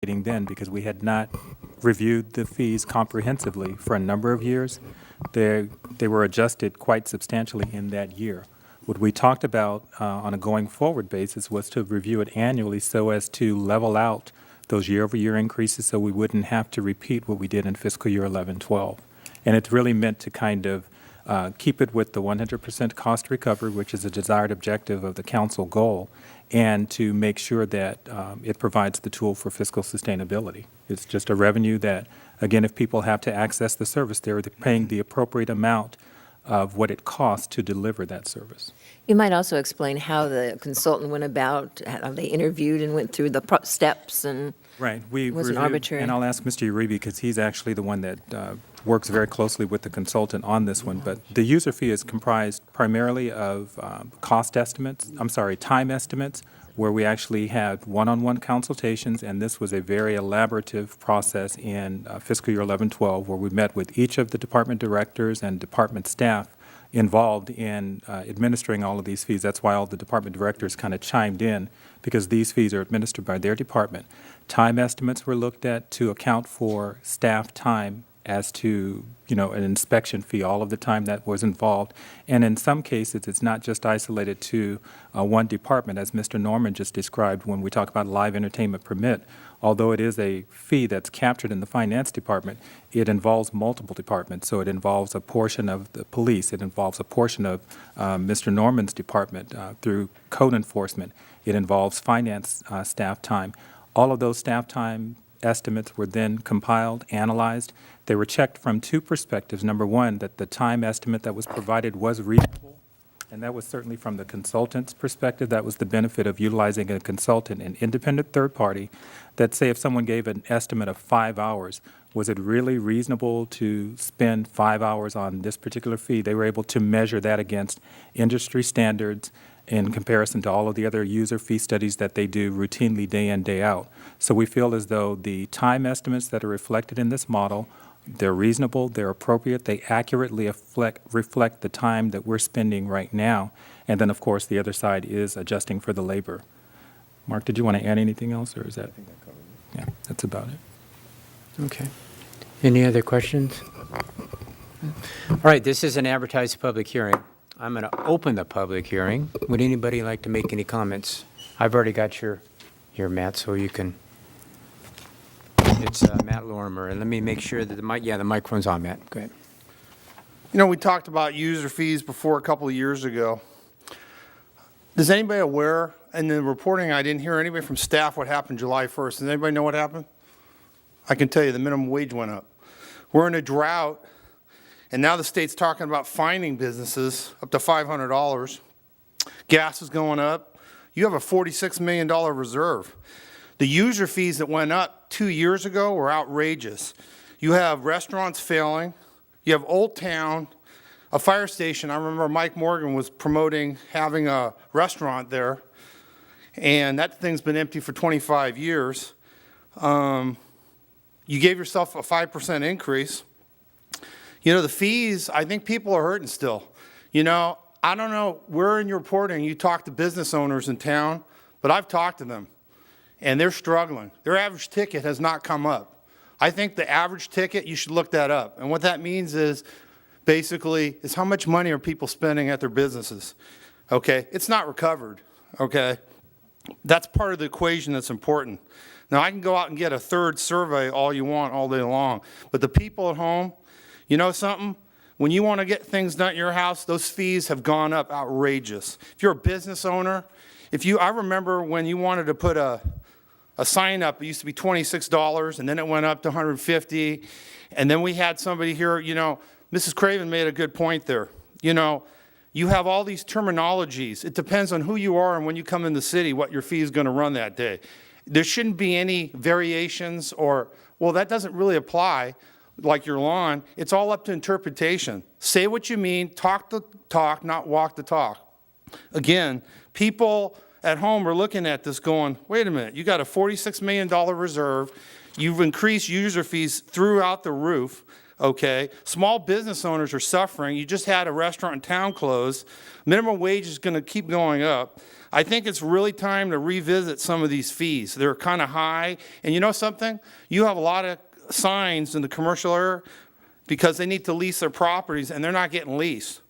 then because we had not reviewed the fees comprehensively for a number of years. They were adjusted quite substantially in that year. What we talked about on a going forward basis was to review it annually so as to level out those year-over-year increases so we wouldn't have to repeat what we did in fiscal year 11-12. And it's really meant to kind of keep it with the 100% cost recovery, which is a desired objective of the council goal, and to make sure that it provides the tool for fiscal sustainability. It's just a revenue that, again, if people have to access the service, they're paying the appropriate amount of what it costs to deliver that service. You might also explain how the consultant went about, how they interviewed and went through the steps and Right. We wasn't reviewed- arbitrary. And I'll ask Mr. Uribe because he's actually the one that works very closely with the consultant on this one. But the user fee is comprised primarily of time estimates, where we actually had one-on-one consultations, and this was a very elaborative process in fiscal year 11-12, where we met with each of the department directors and department staff involved in administering all of these fees. That's why all the department directors kind of chimed in, because these fees are administered by their department. Time estimates were looked at to account for staff time as to, an inspection fee, all of the time that was involved. And in some cases, it's not just isolated to one department, as Mr. Norman just described when we talk about live entertainment permit. Although it is a fee that's captured in the finance department, it involves multiple departments. So it involves a portion of the police. It involves a portion of Mr. Norman's department through code enforcement. It involves finance staff time. All of those staff time estimates were then compiled, analyzed. They were checked from two perspectives. Number one, that the time estimate that was provided was reasonable, and that was certainly from the consultant's perspective. That was the benefit of utilizing a consultant, an independent third party, that say if someone gave an estimate of 5 hours, was it really reasonable to spend 5 hours on this particular fee? They were able to measure that against industry standards in comparison to all of the other user fee studies that they do routinely day in, day out. So we feel as though the time estimates that are reflected in this model, they're reasonable, they're appropriate, they accurately reflect the time that we're spending right now. And then, of course, the other side is adjusting for the labor. Mark, did you want to add anything else, or is that? I think that covers it. Yeah, that's about it. Okay. Any other questions? All right, this is an advertised public hearing. I'm going to open the public hearing. Would anybody like to make any comments? I've already got your here, Matt, so you can. It's Matt Lorimer, and let me make sure that the microphone's on, Matt. Go ahead. We talked about user fees before a couple of years ago. Is anybody aware, in the reporting, I didn't hear anybody from staff what happened July 1st. Does anybody know what happened? I can tell you the minimum wage went up. We're in a drought, and now the state's talking about fining businesses up to $500. Gas is going up. You have a $46 million reserve. The user fees that went up 2 years ago were outrageous. You have restaurants failing. You have Old Town, a fire station. I remember Mike Morgan was promoting having a restaurant there, and that thing's been empty for 25 years. You gave yourself a 5% increase. The fees, I think people are hurting still. I don't know, where in your reporting you talk to business owners in town, but I've talked to them, and they're struggling. Their average ticket has not come up. I think the average ticket, you should look that up. And what that means is, basically, is how much money are people spending at their businesses, okay? It's not recovered, okay? That's part of the equation that's important. Now, I can go out and get a third survey all you want all day long, but the people at home, you know something? When you want to get things done at your house, those fees have gone up outrageous. If you're a business owner, I remember when you wanted to put a sign up, it used to be $26, and then it went up to $150, and then we had somebody here, Mrs. Craven made a good point there. You have all these terminologies. It depends on who you are and when you come in the city, what your fee is going to run that day. There shouldn't be any variations that doesn't really apply like your lawn. It's all up to interpretation. Say what you mean, talk the talk, not walk the talk. Again, people at home are looking at this going, wait a minute, you got a $46 million reserve. You've increased user fees throughout the roof. okay? Small business owners are suffering. You just had a restaurant in town close. Minimum wage is going to keep going up. I think it's really time to revisit some of these fees. They're kind of high. And you know something? You have a lot of signs in the commercial area because they need to lease their properties and they're not getting leased.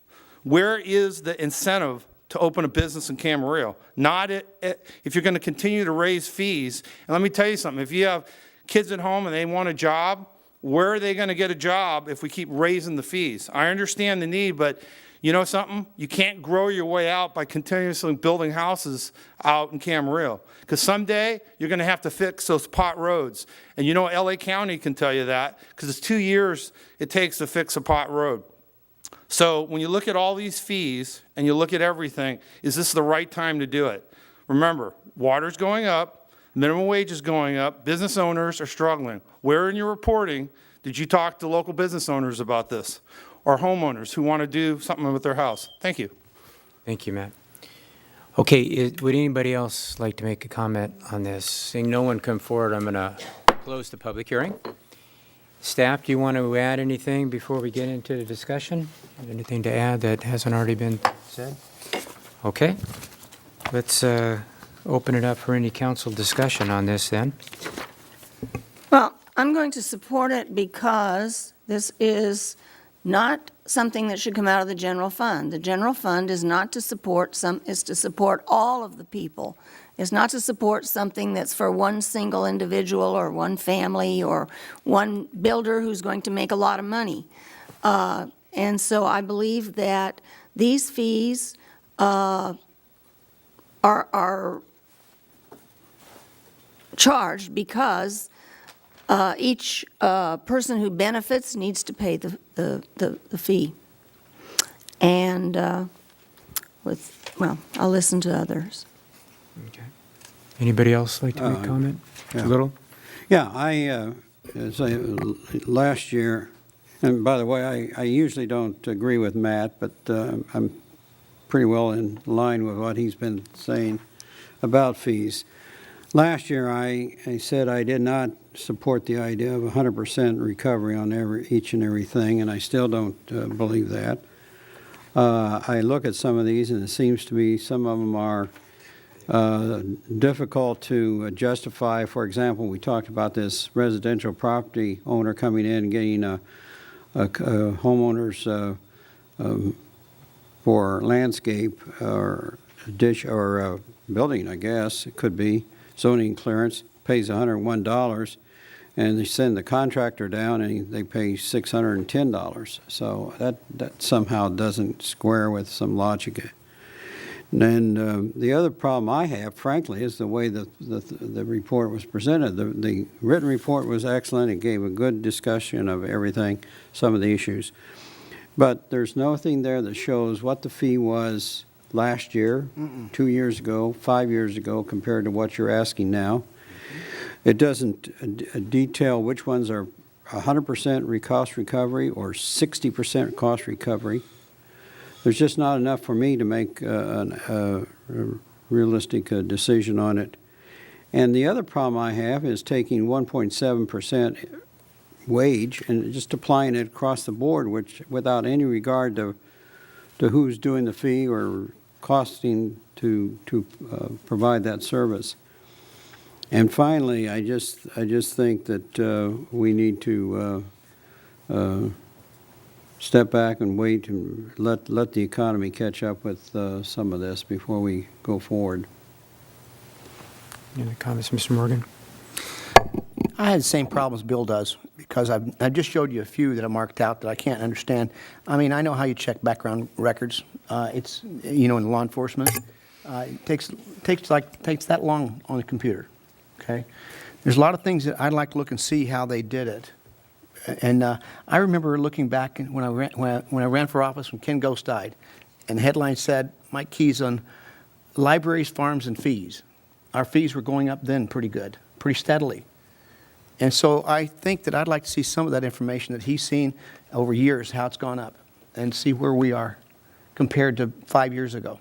Where is the incentive to open a business in Camarillo? Not if you're going to continue to raise fees. And let me tell you something. If you have kids at home and they want a job, where are they going to get a job if we keep raising the fees? I understand the need, but you know something? You can't grow your way out by continuously building houses out in Camarillo. Because someday you're going to have to fix those pot roads. And you know LA County can tell you that because it's 2 years it takes to fix a pot road. So when you look at all these fees and you look at everything, is this the right time to do it? Remember, water's going up, minimum wage is going up, business owners are struggling. Where in your reporting did you talk to local business owners about this? Or homeowners who want to do something with their house? Thank you. Thank you, Matt. Okay, would anybody else like to make a comment on this? Seeing no one come forward, I'm going to close the public hearing. Staff, do you want to add anything before we get into the discussion? Anything to add that hasn't already been said? Okay. Let's open it up for any council discussion on this then. Well, I'm going to support it because this is not something that should come out of the general fund. The general fund is not to support is to support all of the people. It's not to support something that's for one single individual or one family or one builder who's going to make a lot of money. And so I believe that these fees are charged because each person who benefits needs to pay the fee. And well, I'll listen to others. Okay. Anybody else like to make a comment? yeah. Little? Yeah, I say last year, and by the way, I usually don't agree with Matt, but I'm pretty well in line with what he's been saying about fees. Last year, I said I did not support the idea of 100% recovery on each and everything, and I still don't believe that. I look at some of these, and it seems to me some of them are difficult to justify. For example, we talked about this residential property owner coming in and getting a homeowner's for landscape or ditch or building, I guess it could be, zoning clearance, pays $101, and they send the contractor down and they pay $610. So that somehow doesn't square with some logic. And the other problem I have, frankly, is the way the report was presented. The written report was excellent. It gave a good discussion of everything, some of the issues. But there's nothing there that shows what the fee was last year, 2 years ago, 5 years ago, compared to what you're asking now. It doesn't detail which ones are 100% cost recovery or 60% cost recovery. There's just not enough for me to make a realistic decision on it. And the other problem I have is taking 1.7% wage and just applying it across the board, which without any regard to who's doing the fee or costing to provide that service. And finally, I just think that we need to step back and wait and let the economy catch up with some of this before we go forward. Any comments, Mr. Morgan? I had the same problems Bill does because I've just showed you a few that I marked out that I can't understand. I mean, I know how you check background records. It's, you know, in law enforcement, it takes that long on the computer. Okay, there's a lot of things that I'd like to look and see how they did it. And I remember looking back when I ran for office when Ken Ghost died, and the headline said Mike Keyes on libraries, farms, and fees. Our fees were going up then pretty good, pretty steadily. And so I think that I'd like to see some of that information that he's seen over years, how it's gone up, and see where we are compared to 5 years ago,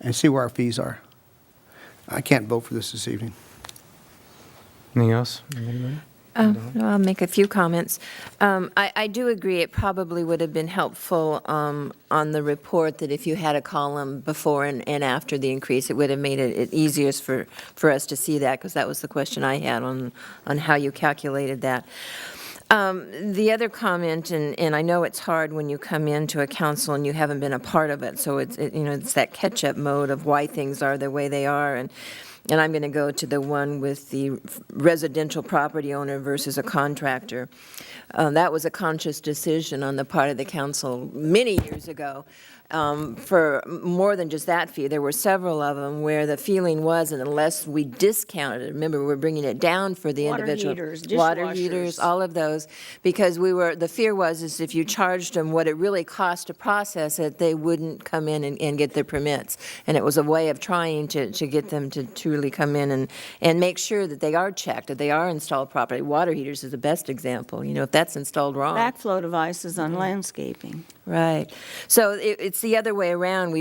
and see where our fees are. I can't vote for this evening. Anything else? Anybody? No, I'll make a few comments. I do agree, it probably would have been helpful on the report that if you had a column before and after the increase, it would have made it easiest for us to see that, because that was the question I had on how you calculated that. The other comment, and I know it's hard when you come into a council and you haven't been a part of it, so it's that catch-up mode of why things are the way they are, and I'm going to go to the one with the residential property owner versus a contractor. That was a conscious decision on the part of the council many years ago. For more than just that fee, there were several of them where the feeling was, and unless we discounted it, remember, we're bringing it down for the Water individual. heaters, Water heaters, dishwashers. all of those, because the fear was is if you charged them what it really cost to process it, they wouldn't come in and get their permits. And it was a way of trying to get them to truly come in and make sure that they are checked, that they are installed properly. Water heaters is the best example, if that's installed wrong. Backflow devices on landscaping. Right. So it's the other way around.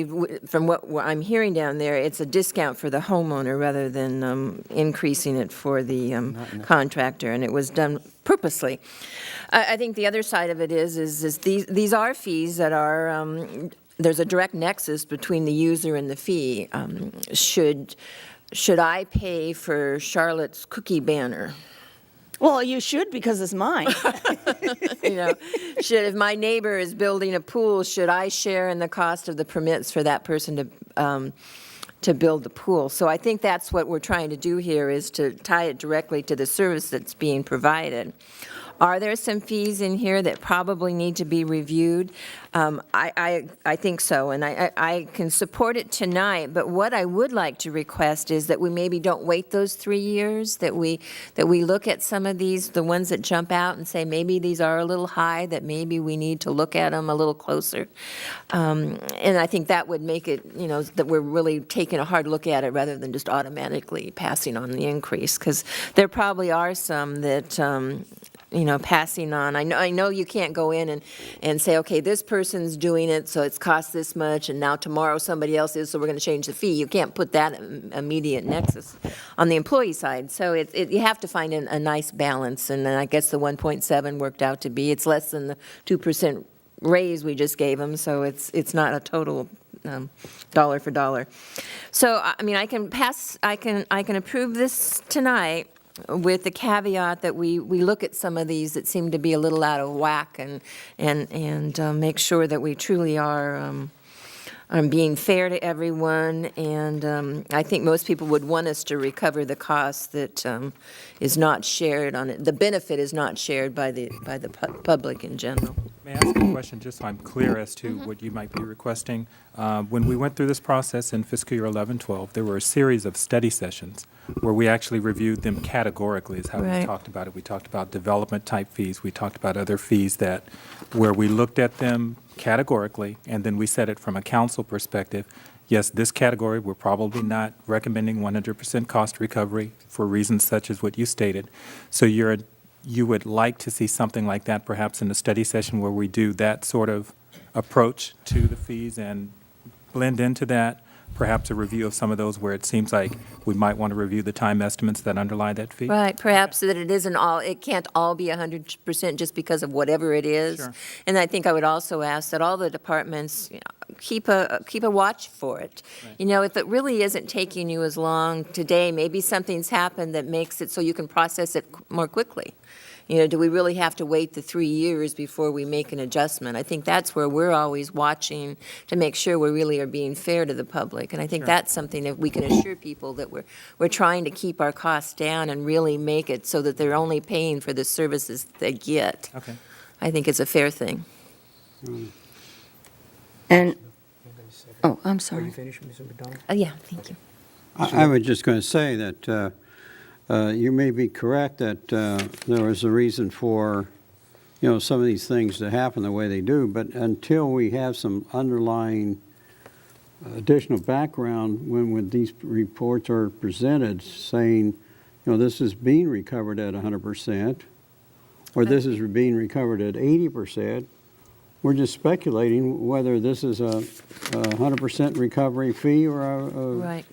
From what I'm hearing down there, it's a discount for the homeowner rather than increasing it for the contractor, and it was done purposely. I think the other side of it is these are fees that are, there's a direct nexus between the user and the fee. Should I pay for Charlotte's cookie banner? Well, you should, because it's mine. If my neighbor is building a pool, should I share in the cost of the permits for that person to build the pool? So I think that's what we're trying to do here, is to tie it directly to the service that's being provided. Are there some fees in here that probably need to be reviewed? I think so, and I can support it tonight, but what I would like to request is that we maybe don't wait those 3 years, that we look at some of these, the ones that jump out, and say maybe these are a little high, that maybe we need to look at them a little closer. And I think that would make it, that we're really taking a hard look at it rather than just automatically passing on the increase, because there probably are some that, passing on. I know you can't go in and say, okay, this person's doing it, so it's cost this much, and now tomorrow somebody else is, so we're going to change the fee. You can't put that immediate nexus on the employee side. So you have to find a nice balance, and then I guess the 1.7 worked out to be, it's less than the 2% raise we just gave them, so it's not a total dollar for dollar. So, I can approve this tonight, with the caveat that we look at some of these that seem to be a little out of whack and make sure that we truly are being fair to everyone. And I think most people would want us to recover the cost that is not shared on it. The benefit is not shared by the public in general. May I ask a question, just so I'm clear as to what you might be requesting? When we went through this process in fiscal year 11-12, there were a series of study sessions where we actually reviewed them categorically, is how we Right. talked about it. We talked about development-type fees. We talked about other fees where we looked at them categorically, and then we said it from a council perspective. Yes, this category, we're probably not recommending 100% cost recovery for reasons such as what you stated. So you would like to see something like that perhaps in a study session where we do that sort of approach to the fees and blend into that, perhaps a review of some of those where it seems like we might want to review the time estimates that underlie that fee? Right, perhaps that it can't all be 100% just because of whatever it is. Sure. And I think I would also ask that all the departments keep a watch for it. Right. If it really isn't taking you as long today, maybe something's happened that makes it so you can process it more quickly. Do we really have to wait the 3 years before we make an adjustment? I think that's where we're always watching to make sure we really are being fair to the public. And I think Sure. that's something that we can assure people that we're trying to keep our costs down and really make it so that they're only paying for the services they get. Okay. I think it's a fair thing. And, oh, I'm Are you sorry. finished, Mr. McDonald? Yeah, thank you. I was just going to say that you may be correct that there was a reason for, some of these things to happen the way they do, but until we have some underlying additional background when these reports are presented saying, this is being recovered at 100%, or this is being recovered at 80%, we're just speculating whether this is a 100% recovery fee or a Right.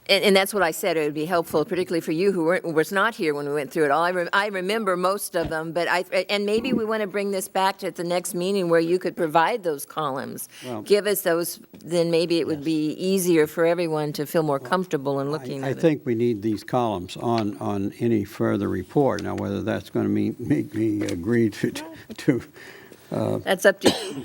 And that's what I said, it would be helpful, particularly for you who was not here when we went through it all. I remember most of them, but and maybe we want to bring this back to the next meeting where you could provide those columns. Well- Give us those, then maybe it would be easier for everyone to feel more comfortable in looking I at it. think we need these columns on any further report. Now, whether that's going to make me agree to That's up to you.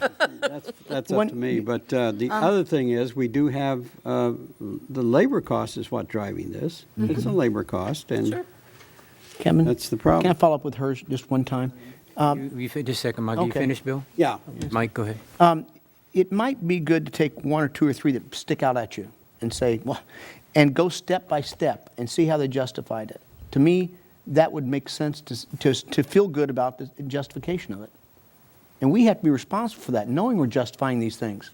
that's up to me. But the other thing is, we do have, the labor cost is what driving this. It's a labor cost, and Kevin? that's the problem. Can I follow up with hers just one time? Just a second, Mike, you Okay. finished, Bill? Yeah. Mike, go ahead. It might be good to take one or two or three that stick out at you and say, well, and go step by step and see how they justified it. To me, that would make sense to feel good about the justification of it. And we have to be responsible for that, knowing we're justifying these things.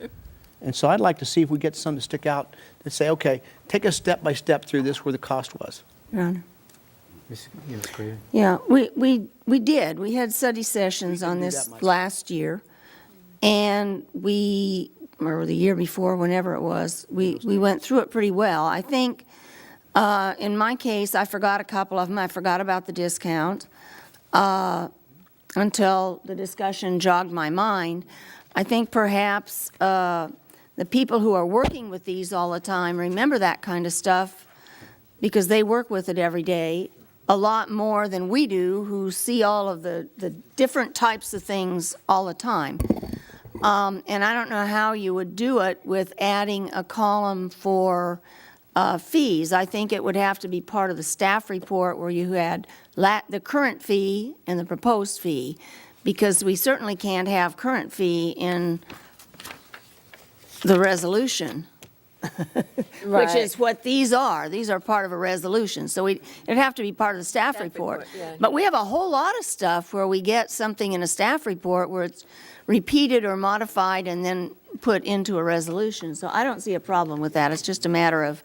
And so I'd like to see if we get some to stick out that say, okay, take us step by step through this where the cost was. Your Honor. Ms. Craven? Yeah, we did. We had study sessions on do this that much. last year, and or the year before, whenever it was, we went through it pretty well. I think, in my case, I forgot a couple of them. I forgot about the discount until the discussion jogged my mind. I think perhaps the people who are working with these all the time remember that kind of stuff because they work with it every day a lot more than we do, who see all of the different types of things all the time. And I don't know how you would do it with adding a column for fees. I think it would have to be part of the staff report where you had the current fee and the proposed fee, because we certainly can't have current fee in the resolution. Which is what these are. These are part of a resolution. So it'd have to be part of the staff report. yeah. But we have a whole lot of stuff where we get something in a staff report where it's repeated or modified and then put into a resolution. So I don't see a problem with that. It's just a matter of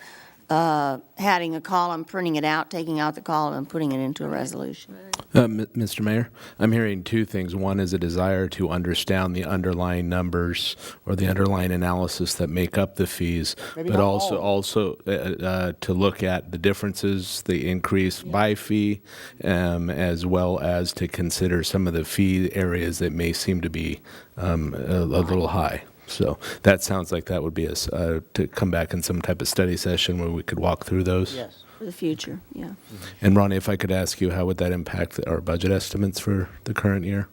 adding a column, printing it out, taking out the column, and putting it into a resolution. Mr. Mayor, I'm hearing two things. One is a desire to understand the underlying numbers or the underlying analysis that make up the fees, Maybe but not also to look at the differences, the increase by fee, as well as to consider some of the fee areas that may seem to be a little high. So that sounds like that would be to come back in some type of study session where we could walk through those. Yes. For the future, yeah. And Ronnie, if I could ask you, how would that impact our budget estimates for the current year?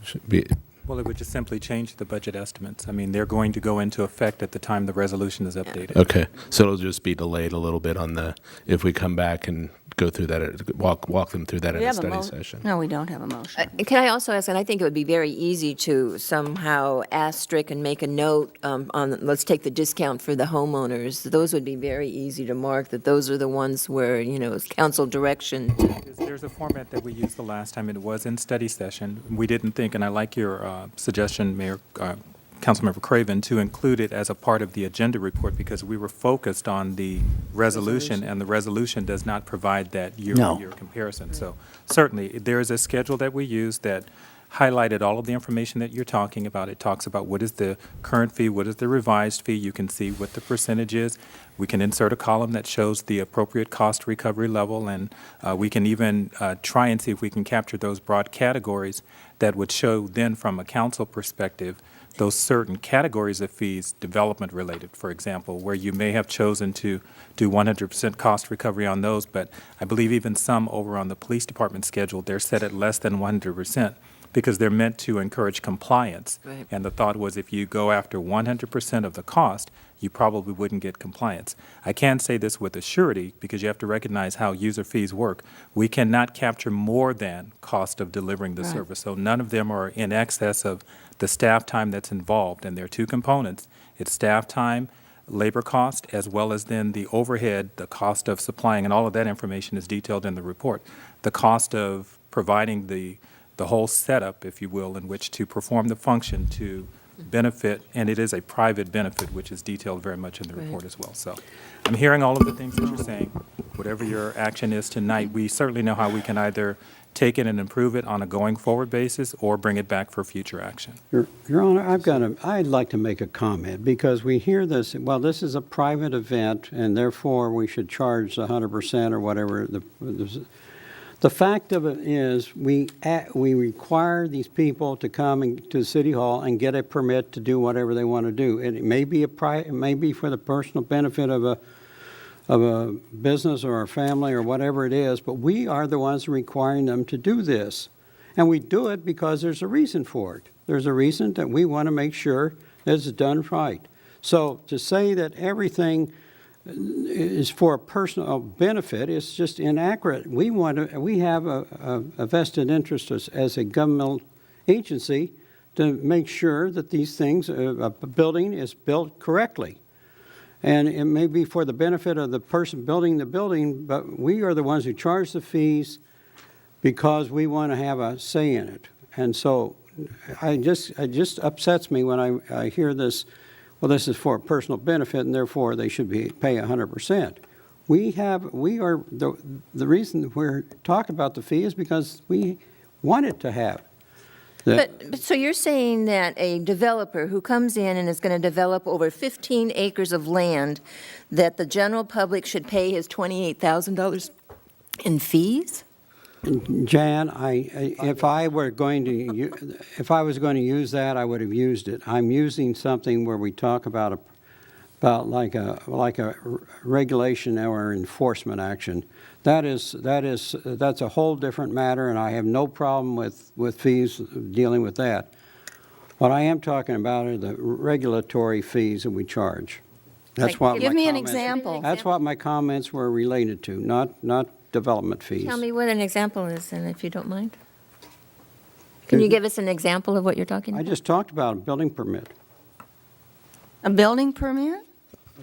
Should be, Well, it would just simply change the budget estimates. I mean, they're going to go into effect at the time the resolution is updated. okay, so it'll just be delayed a little bit on if we come back and go through that, walk them through that in We a have study mo- session. No, we don't have a motion. Can I also ask, and I think it would be very easy to somehow asterisk and make a note on, let's take the discount for the homeowners. Those would be very easy to mark, that those are the ones where, it's council direction. There's a format that we used the last time, and it was in study session. We didn't think, and I like your suggestion, Mayor, Councilmember Craven, to include it as a part of the agenda report because we were focused on the resolution, and the resolution does not provide that year-over-year comparison. So certainly, there is a schedule that we use that highlighted all of the information that you're talking about. It talks about what is the current fee, what is the revised fee. You can see what the percentage is. We can insert a column that shows the appropriate cost recovery level, and we can even try and see if we can capture those broad categories that would show then from a council perspective those certain categories of fees, development related, for example, where you may have chosen to do 100% cost recovery on those, but I believe even some over on the police department schedule, they're set at less than 100%. Because they're meant to encourage compliance. Right. And the thought was if you go after 100% of the cost, you probably wouldn't get compliance. I can say this with a surety because you have to recognize how user fees work. We cannot capture more than cost of delivering the service. So none of them are in excess of the staff time that's involved. And there are two components. It's staff time, labor cost, as well as then the overhead, the cost of supplying, and all of that information is detailed in the report. The cost of providing the whole setup, if you will, in which to perform the function to benefit, and it is a private benefit, which is detailed very much in the report as well. So I'm hearing all of the things that you're saying. whatever your action is tonight, we certainly know how we can either take it and improve it on a going-forward basis or bring it back for future action. Your Honor, I'd like to make a comment, because we hear this, well, this is a private event, and therefore we should charge 100% or whatever. The fact of it is, we require these people to come to City Hall and get a permit to do whatever they want to do. And it may be it may be for the personal benefit of a business or a family or whatever it is, but we are the ones requiring them to do this. And we do it because there's a reason for it. There's a reason that we want to make sure that it's done right. So to say that everything is for a personal benefit is just inaccurate. We have a vested interest as a governmental agency to make sure that these things, a building is built correctly. And it may be for the benefit of the person building the building, but we are the ones who charge the fees because we want to have a say in it. And so it just upsets me when I hear this, well, this is for personal benefit and therefore they should pay 100%. The reason we're talking about the fee is because we want it to have. But so you're saying that a developer who comes in and is going to develop over 15 acres of land, that the general public should pay his $28,000 in fees? Jan, if I was going to use that, I would have used it. I'm using something where we talk about like a regulation or enforcement action. That's a whole different matter, and I have no problem with fees dealing with that. What I am talking about are the regulatory fees that we charge. That's what Give my me an comments- example. That's what my comments were related to, not development fees. Tell me what an example is, then, if you don't mind. Can you give us an example of what you're talking I about? just talked about a building permit. A building permit?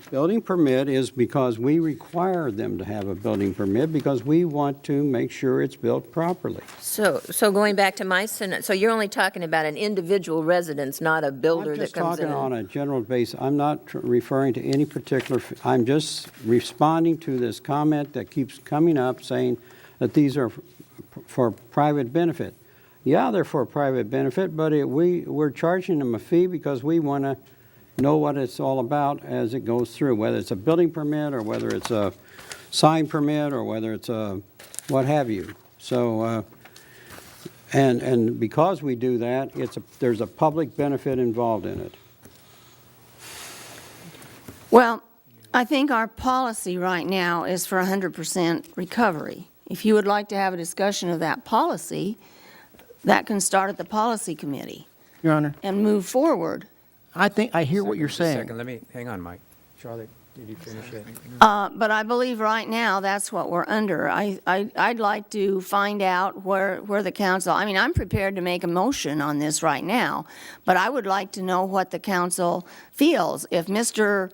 A building permit is because we require them to have a building permit because we want to make sure it's built properly. So going back to my sentence, so you're only talking about an individual residence, not a builder I'm that just comes in? talking on a general basis. I'm not referring to any particular, I'm just responding to this comment that keeps coming up saying that these are for private benefit. Yeah, they're for private benefit, but we're charging them a fee because we want to know what it's all about as it goes through, whether it's a building permit or whether it's a sign permit or whether it's a what have you. So, and because we do that, there's a public benefit involved in it. Well, I think our policy right now is for 100% recovery. If you would like to have a discussion of that policy, that can start at the policy committee Your Honor, and move forward. I think I hear what you're saying. Second, hang on, Mike. Charlotte, did you finish it? But I believe right now, that's what we're under. I'd like to find out where the council, I mean, I'm prepared to make a motion on this right now, but I would like to know what the council feels. If Mr.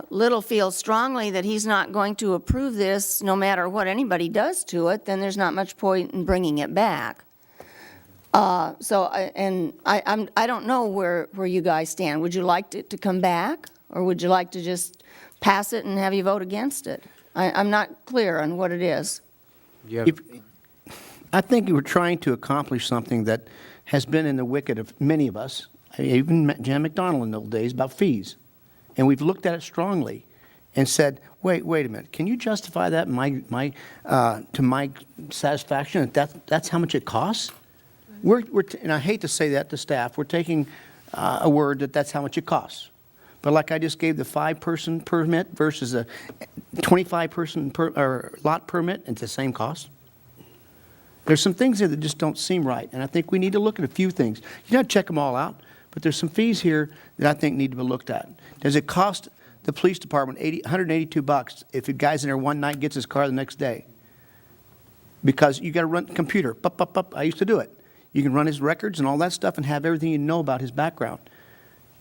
Little feels strongly that he's not going to approve this, no matter what anybody does to it, then there's not much point in bringing it back. I don't know where you guys stand. Would you like it to come back, or would you like to just pass it and have you vote against it? I'm not clear on what it is. I think you were trying to accomplish something that has been in the wicked of many of us, even Jan McDonald in those days, about fees. And we've looked at it strongly and said, wait a minute, can you justify that to my satisfaction, that's how much it costs? And I hate to say that to staff, we're taking a word that's how much it costs. But like I just gave the 5-person permit versus a 25-person lot permit, it's the same cost. There's some things here that just don't seem right, and I think we need to look at a few things. You got to check them all out, but there's some fees here that I think need to be looked at. Does it cost the police department $182 if a guy's in there one night, gets his car the next day? Because you got to run the computer. I used to do it. You can run his records and all that stuff and have everything you know about his background.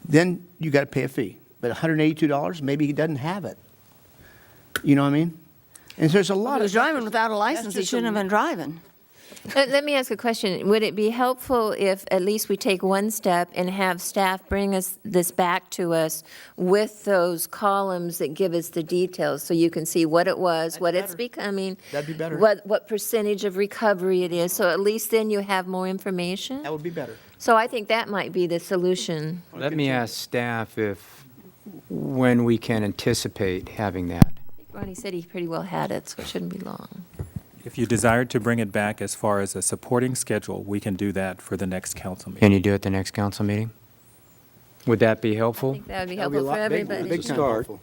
Then you got to pay a fee. But $182, maybe he doesn't have it. You know what I mean? And there's a lot If he was of. driving without a license, he shouldn't have been driving. Let me ask a question. Would it be helpful if at least we take one step and have staff bring us this back to us with those columns that give us the details, so you can see what it was, what it's becoming? That'd be better. What percentage of recovery it is, so at least then you have more information? That would be better. So I think that might be the solution. Let me ask staff when we can anticipate having that. Ronnie said he pretty well had it, so it shouldn't be long. If you desired to bring it back as far as a supporting schedule, we can do that for the next council meeting. Can you do it the next council meeting? Would that be I helpful? think that would be That'd be a helpful for lot big- everybody. big time Start. helpful.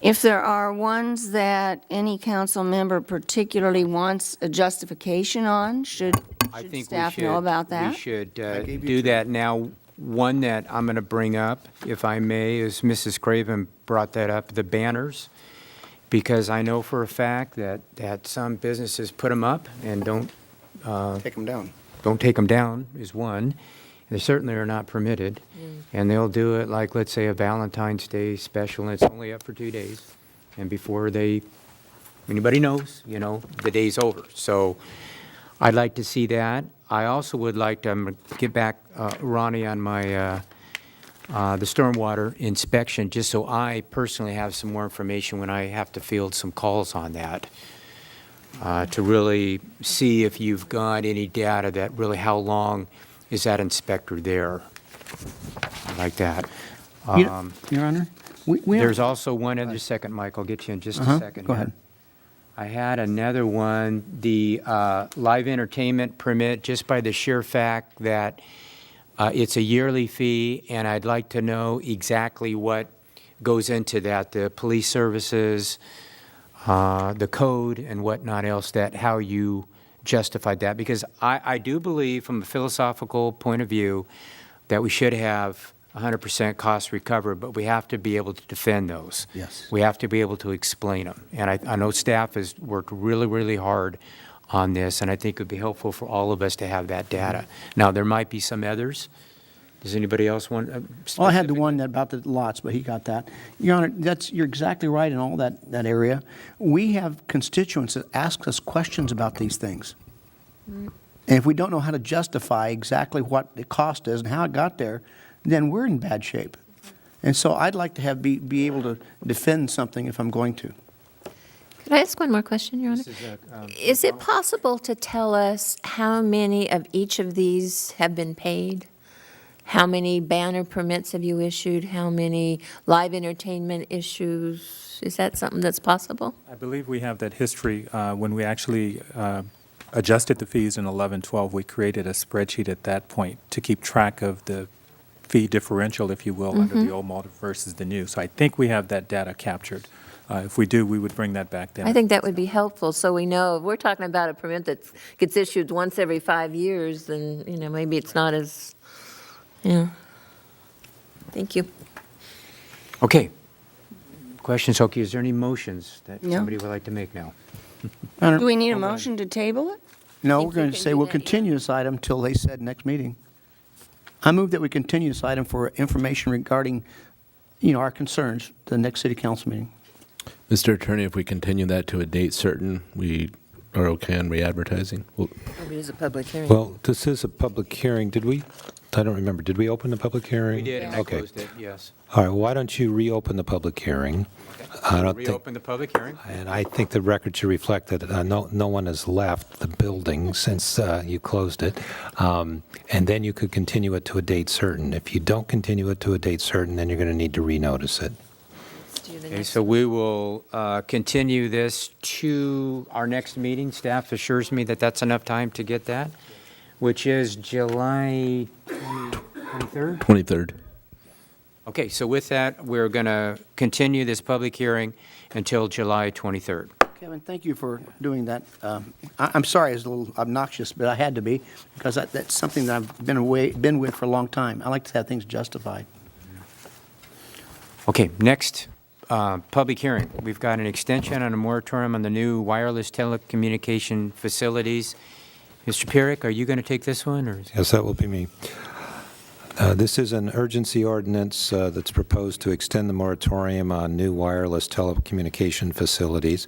If there are ones that any council member particularly wants a justification on, should I should think staff know about We that? should gave you do two. that now. One that I'm going to bring up, if I may, is Mrs. Craven brought that up, the banners, because I know for a fact that some businesses put them up and don't Take them down. take them down is one. They certainly are not permitted. And they'll do it like, let's say, a Valentine's Day special, and it's only up for 2 days. And before anybody knows, the day's over. So I'd like to see that. I also would like to get back, Ronnie, on my, the stormwater inspection, just so I personally have some more information when I have to field some calls on that, to really see if you've got any data that really, how long is that inspector there? Like that. Your Honor, we have- There's also one other second, Mike, I'll get you in just a second. Go here. ahead. I had another one, the live entertainment permit, just by the sheer fact that it's a yearly fee, and I'd like to know exactly what goes into that, the police services, the code, and whatnot else, how you justified that. Because I do believe, from a philosophical point of view, that we should have 100% cost recovered, but we have to be able to defend those. Yes. We have to be able to explain them. And I know staff has worked really, really hard on this, and I think it would be helpful for all of us to have that data. Now, there might be some others. Does anybody else want? Well, I had the one about the lots, but he got that. Your Honor, you're exactly right in all that area. We have constituents that ask us questions about these things. And if we don't know how to justify exactly what the cost is and how it got there, then we're in bad shape. And so I'd like to be able to defend something if I'm going to. Could I ask one more question, Your Honor? Is it possible to tell us how many of each of these have been paid? How many banner permits have you issued? How many live entertainment issues? Is that something that's possible? I believe we have that history. When we actually adjusted the fees in 11-12, we created a spreadsheet at that point to keep track of the fee differential, if you will, under the old model versus the new. So I think we have that data captured. If we do, we would bring that back then. I think that would be helpful, so we know, if we're talking about a permit that gets issued once every 5 years, then, maybe it's not as, Thank you. Okay. Questions, okay, is there any motions that No. somebody would like to make now? Do we need a motion to table it? No, Think we're we going to can say do we'll that, yeah. continue this item till they said next meeting. I move that we continue this item for information regarding, our concerns, the next city council meeting. Mr. Attorney, if we continue that to a date certain, we are okay on re-advertising? Well, It is a public hearing. Well, this is a public hearing. Did we? I don't remember. Did we open the public hearing? We did, and I Okay. closed it, yes. All right, why don't you reopen the public hearing? I don't think, Reopen the public hearing? and I think the record should reflect that no one has left the building since you closed it. And then you could continue it to a date certain. If you don't continue it to a date certain, then you're going to need to renotice it. Let's do the Okay, next so we will continue this to our next meeting. Staff assures me that that's enough time to get that, which is July 23rd? 23rd. Okay, so with that, we're going to continue this public hearing until July 23rd. Kevin, thank you for doing that. I'm sorry it's a little obnoxious, but I had to be, because that's something that I've been with for a long time. I like to have things justified. Okay, next public hearing. We've got an extension on a moratorium on the new wireless telecommunication facilities. Mr. Pierik, are you going to take this one, or? Yes, that will be me. This is an urgency ordinance that's proposed to extend the moratorium on new wireless telecommunication facilities.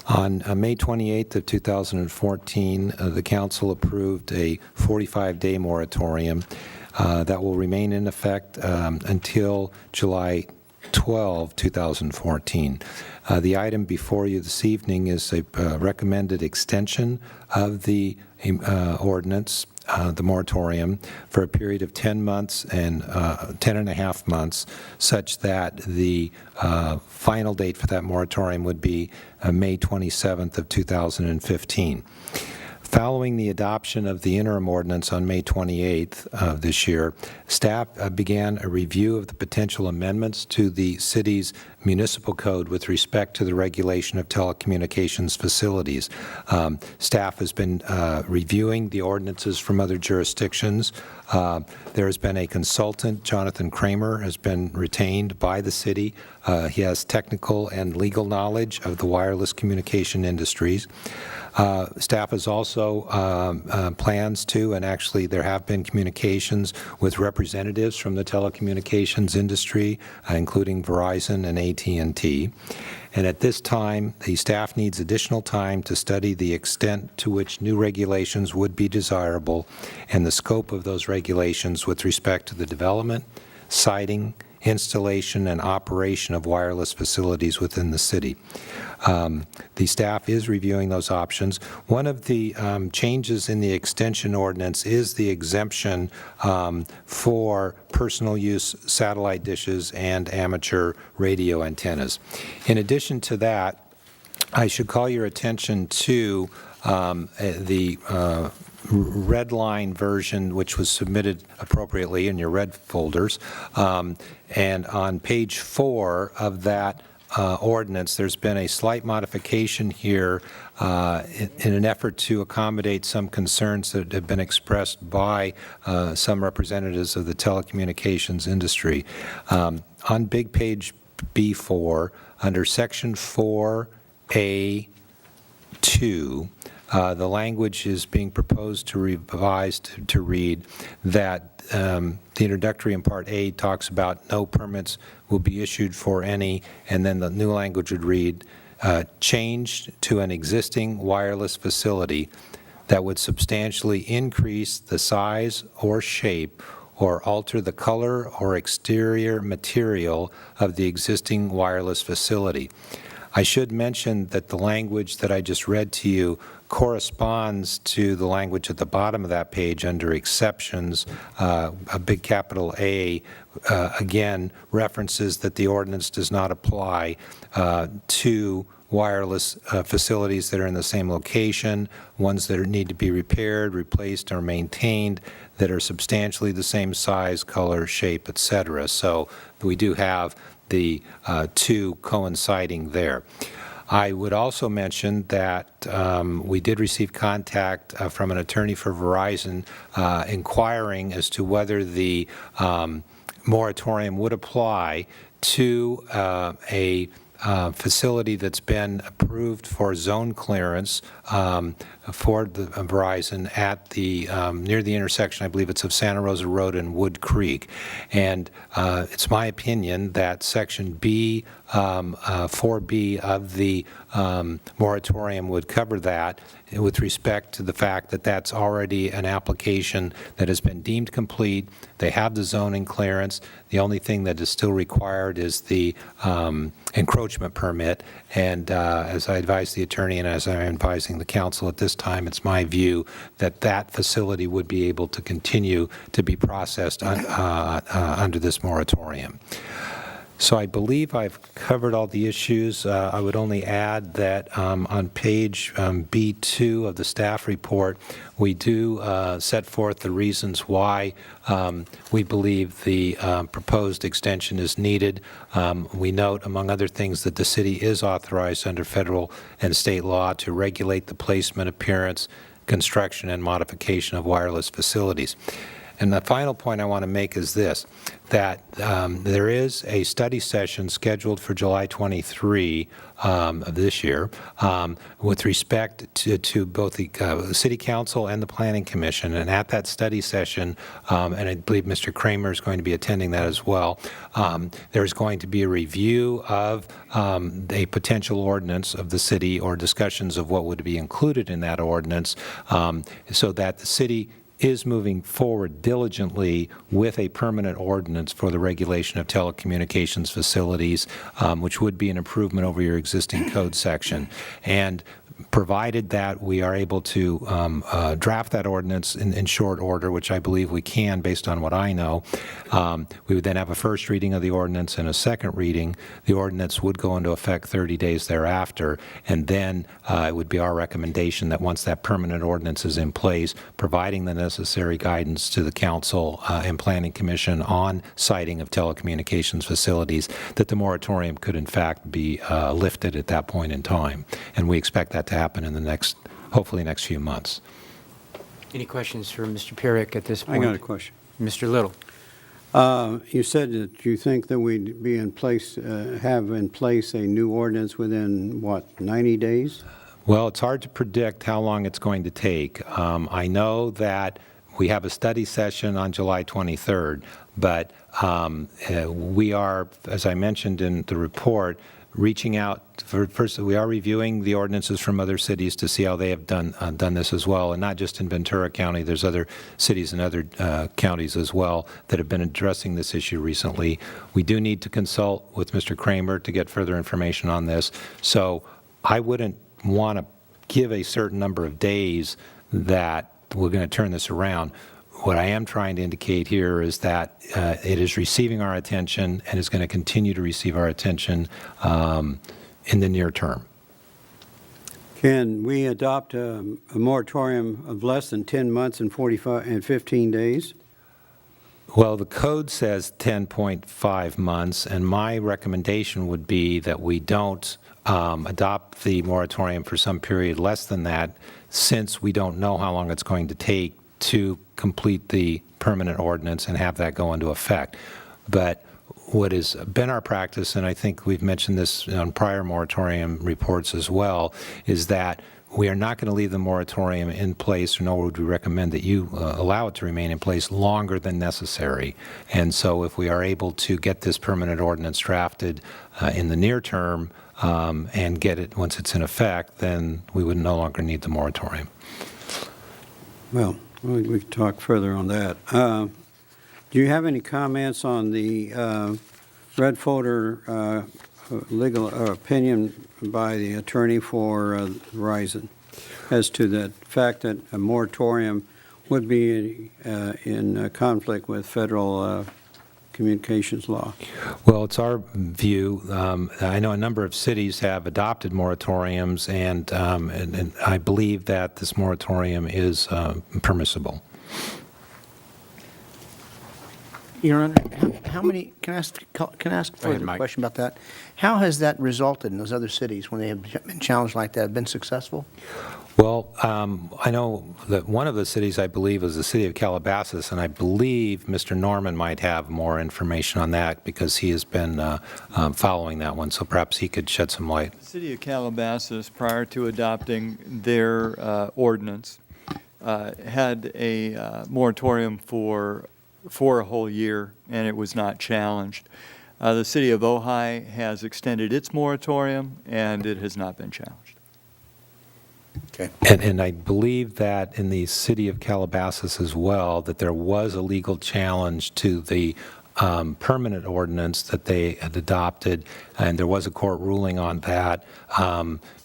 On May 28th of 2014, the council approved a 45-day moratorium that will remain in effect until July 12, 2014. The item before you this evening is a recommended extension of the ordinance, the moratorium, for a period of 10 months and 10 and a half months, such that the final date for that moratorium would be May 27th of 2015. Following the adoption of the interim ordinance on May 28th of this year, staff began a review of the potential amendments to the city's municipal code with respect to the regulation of telecommunications facilities. Staff has been reviewing the ordinances from other jurisdictions. There has been a consultant, Jonathan Kramer, has been retained by the city. He has technical and legal knowledge of the wireless communication industries. Staff has also plans to, and actually there have been communications with representatives from the telecommunications industry, including Verizon and AT&T. And at this time, the staff needs additional time to study the extent to which new regulations would be desirable and the scope of those regulations with respect to the development, siting, installation, and operation of wireless facilities within the city. The staff is reviewing those options. One of the changes in the extension ordinance is the exemption for personal use satellite dishes and amateur radio antennas. In addition to that, I should call your attention to the red line version, which was submitted appropriately in your red folders. And on page 4 of that ordinance, there's been a slight modification here in an effort to accommodate some concerns that have been expressed by some representatives of the telecommunications industry. On big page B4, under section 4A2, the language is being proposed to revised to read that the introductory in Part A talks about no permits will be issued for any, and then the new language would read, changed to an existing wireless facility that would substantially increase the size or shape or alter the color or exterior material of the existing wireless facility. I should mention that the language that I just read to you corresponds to the language at the bottom of that page under exceptions. A big capital A, again, references that the ordinance does not apply to wireless facilities that are in the same location, ones that need to be repaired, replaced, or maintained, that are substantially the same size, color, shape, etc. So we do have the two coinciding there. I would also mention that we did receive contact from an attorney for Verizon inquiring as to whether the moratorium would apply to a facility that's been approved for zone clearance for the Verizon at the near the intersection, I believe it's of Santa Rosa Road and Wood Creek. And it's my opinion that Section B, 4B of the moratorium would cover that with respect to the fact that that's already an application that has been deemed complete. They have the zoning clearance. The only thing that is still required is the encroachment permit. And as I advised the attorney and as I'm advising the council at this time, it's my view that that facility would be able to continue to be processed under this moratorium. So I believe I've covered all the issues. I would only add that on page B2 of the staff report, we do set forth the reasons why we believe the proposed extension is needed. We note, among other things, that the city is authorized under federal and state law to regulate the placement, appearance, construction, and modification of wireless facilities. And the final point I want to make is this, that there is a study session scheduled for July 23 of this year with respect to both the City Council and the Planning Commission. And at that study session, and I believe Mr. Kramer is going to be attending that as well, there's going to be a review of a potential ordinance of the city or discussions of what would be included in that ordinance so that the city is moving forward diligently with a permanent ordinance for the regulation of telecommunications facilities, which would be an improvement over your existing code section. And provided that we are able to draft that ordinance in short order, which I believe we can based on what I know, we would then have a first reading of the ordinance and a second reading. The ordinance would go into effect 30 days thereafter, and then it would be our recommendation that once that permanent ordinance is in place, providing the necessary guidance to the Council and Planning Commission on siting of telecommunications facilities, that the moratorium could in fact be lifted at that point in time. And we expect that to happen in the next, hopefully next few months. Any questions for Mr. Pierik at this I point? got a question. Mr. Little. You said that you think that we'd be in place, have in place a new ordinance within, what, 90 days? Well, it's hard to predict how long it's going to take. I know that we have a study session on July 23rd, but we are, as I mentioned in the report, reaching out. First, we are reviewing the ordinances from other cities to see how they have done this as well, and not just in Ventura County. There's other cities and other counties as well that have been addressing this issue recently. We do need to consult with Mr. Kramer to get further information on this. So I wouldn't want to give a certain number of days that we're going to turn this around. What I am trying to indicate here is that it is receiving our attention and is going to continue to receive our attention in the near term. Can we adopt a moratorium of less than 10 months and 15 days? Well, the code says 10.5 months, and my recommendation would be that we don't adopt the moratorium for some period less than that, since we don't know how long it's going to take to complete the permanent ordinance and have that go into effect. But what has been our practice, and I think we've mentioned this on prior moratorium reports as well, is that we are not going to leave the moratorium in place, nor would we recommend that you allow it to remain in place longer than necessary. And so if we are able to get this permanent ordinance drafted in the near term and get it once it's in effect, then we would no longer need the moratorium. Well, we can talk further on that. Do you have any comments on the red folder legal opinion by the attorney for Verizon as to the fact that a moratorium would be in conflict with federal communications law? Well, it's our view. I know a number of cities have adopted moratoriums, and I believe that this moratorium is permissible. Your Honor, how many, can I ask a further Mike. question about that? How has that resulted in those other cities when they have been challenged like that, have been successful? Well, I know that one of the cities, I believe, is the city of Calabasas, and I believe Mr. Norman might have more information on that because he has been following that one, so perhaps he could shed some light. The city of Calabasas, prior to adopting their ordinance, had a moratorium for a whole year, and it was not challenged. The city of Ojai has extended its moratorium, and it has not been challenged. Okay. And I believe that in the city of Calabasas as well, that there was a legal challenge to the permanent ordinance that they had adopted, and there was a court ruling on that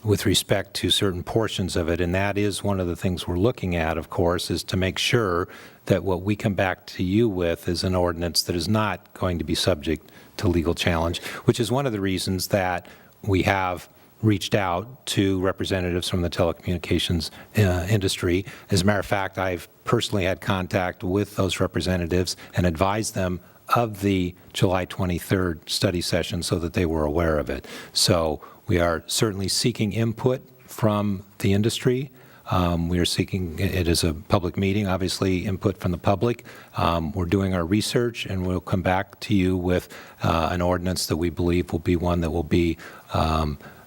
with respect to certain portions of it. And that is one of the things we're looking at, of course, is to make sure that what we come back to you with is an ordinance that is not going to be subject to legal challenge, which is one of the reasons that we have reached out to representatives from the telecommunications industry. As a matter of fact, I've personally had contact with those representatives and advised them of the July 23rd study session so that they were aware of it. So we are certainly seeking input from the industry We are seeking, it is a public meeting, obviously input from the public. We're doing our research, and we'll come back to you with an ordinance that we believe will be one that will be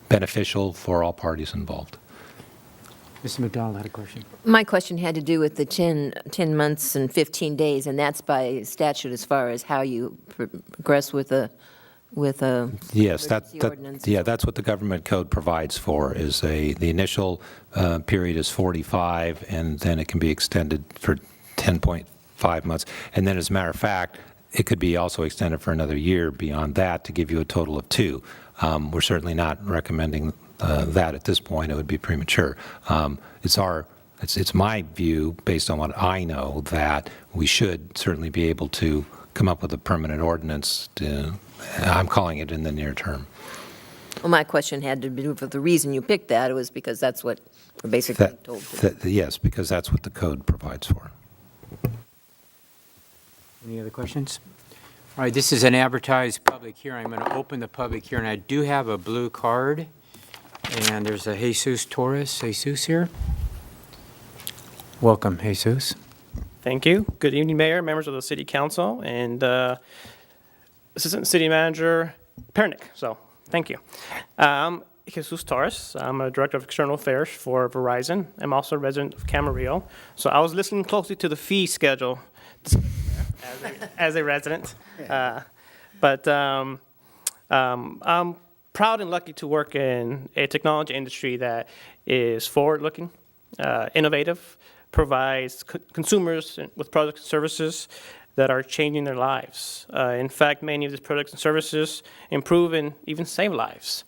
beneficial for all parties involved. Mr. McDonald had a question. My question had to do with the 10 months and 15 days, and that's by statute as far as how you progress with a Yes, emergency ordinance. that's what the government code provides for, is the initial period is 45, and then it can be extended for 10.5 months. And then, as a matter of fact, it could be also extended for another year beyond that to give you a total of 2. We're certainly not recommending that at this point. It would be premature. It's my view, based on what I know, that we should certainly be able to come up with a permanent ordinance. I'm calling it in the near term. Well, my question had to do with the reason you picked that, it was because that's what we're basically told to. Yes, because that's what the code provides for. Any other questions? All right, this is an advertised public hearing. I'm going to open the public hearing. I do have a blue card, and there's a Jesus Torres. Jesus here. Welcome, Jesus. Thank you. Good evening, Mayor, members of the City Council, and Assistant City Manager Pernick. So, thank you. Jesus Torres. I'm a Director of External Affairs for Verizon. I'm also a resident of Camarillo. So I was listening closely to the fee schedule as a resident. But I'm proud and lucky to work in a technology industry that is forward-looking, innovative, provides consumers with products and services that are changing their lives. In fact, many of these products and services improve and even save lives.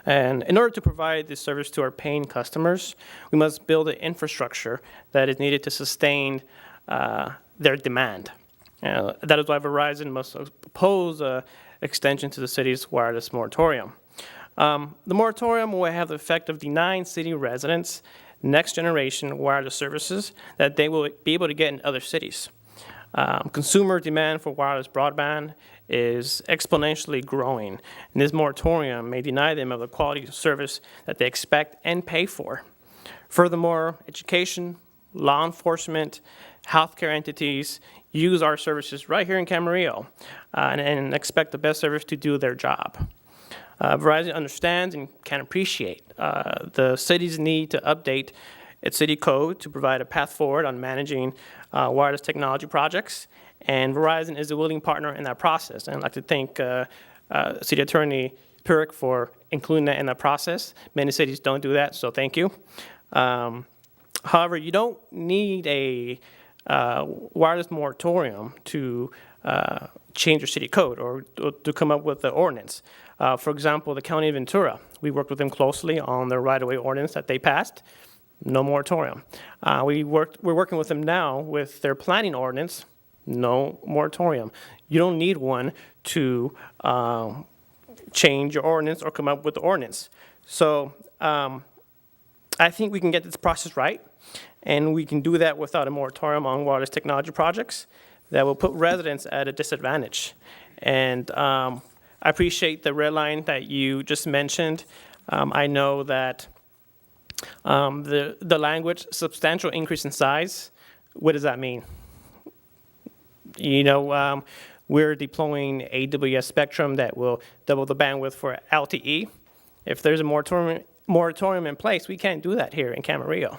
And in order to provide this service to our paying customers, we must build an infrastructure that is needed to sustain their demand. That is why Verizon must oppose extension to the city's wireless moratorium. The moratorium will have the effect of denying city residents next generation wireless services that they will be able to get in other cities. Consumer demand for wireless broadband is exponentially growing, and this moratorium may deny them of the quality of service that they expect and pay for. Furthermore, education, law enforcement, healthcare entities use our services right here in Camarillo and expect the best service to do their job. Verizon understands and can appreciate the city's need to update its city code to provide a path forward on managing wireless technology projects, and Verizon is a willing partner in that process. And I'd like to thank City Attorney Purick for including that in the process. Many cities don't do that, so thank you. However, you don't need a wireless moratorium to change your city code or to come up with the ordinance. For example, the County of Ventura, we worked with them closely on their right-of-way ordinance that they passed. No moratorium. We're working with them now with their planning ordinance. No moratorium. You don't need one to change your ordinance or come up with the ordinance. So I think we can get this process right, and we can do that without a moratorium on wireless technology projects that will put residents at a disadvantage. And I appreciate the red line that you just mentioned. I know that the language, substantial increase in size, what does that mean? You know, we're deploying AWS spectrum that will double the bandwidth for LTE. If there's a moratorium in place, we can't do that here in Camarillo.